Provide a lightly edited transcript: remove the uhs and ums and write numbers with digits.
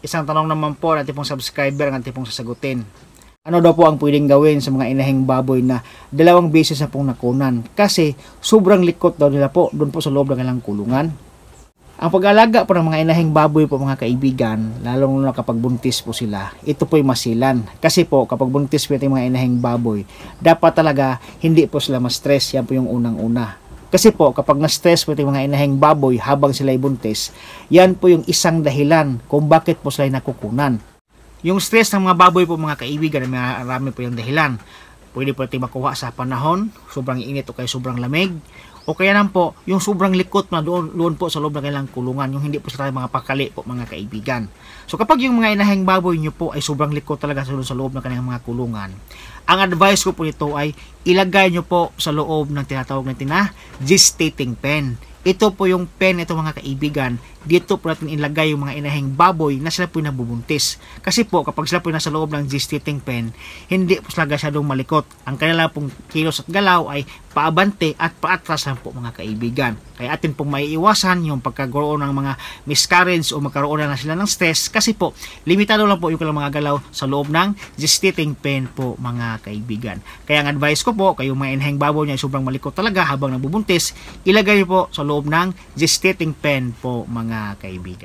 Isang tanong naman po ng tipong subscriber ang tipong sasagutin. Ano daw po ang pwedeng gawin sa mga inahing baboy na 2 beses na pong nakunan? Kasi sobrang likot daw nila po doon po sa loob ng kanilang kulungan. Ang pag-alaga po ng mga inahing baboy po mga kaibigan, lalong na kapag buntis po sila, ito po ay masilan. Kasi po kapag buntis po yung mga inahing baboy, dapat talaga hindi po sila ma-stress. Yan po yung unang-una. Kasi po kapag na-stress po yung mga inahing baboy habang sila ay buntis, yan po yung isang dahilan kung bakit po sila ay nakukunan. Yung stress ng mga baboy po mga kaibigan, marami po yung dahilan. Pwede po natin makuha sa panahon, sobrang init o kaya sobrang lamig. O kaya naman po, yung sobrang likot na doon po sa loob ng kailang kulungan, yung hindi po sila mga pakali po mga kaibigan. So kapag yung mga inahing baboy nyo po ay sobrang likot talaga sa loob ng kanilang mga kulungan, ang advice ko po nito ay ilagay nyo po sa loob ng tinatawag natin na gestating pen. Ito po yung pen, ito mga kaibigan, dito po natin ilagay yung mga inahing baboy na sila po nabubuntis. Kasi po kapag sila po nasa loob ng gestating pen, hindi po sila masyadong malikot. Ang kanila pong kilos at galaw ay paabante at paatras lang po mga kaibigan. Kaya atin pong maiiwasan yung pagkakaroon ng mga miscarriage o magkaroon na sila ng stress kasi po limitado lang po yung kanilang mga galaw sa loob ng gestating pen po mga kaibigan. Kaya ang advice ko po, kayong mga inahing baboy niya sobrang malikot talaga habang nabubuntis, ilagay niyo po sa loob ng gestating pen po mga kaibigan.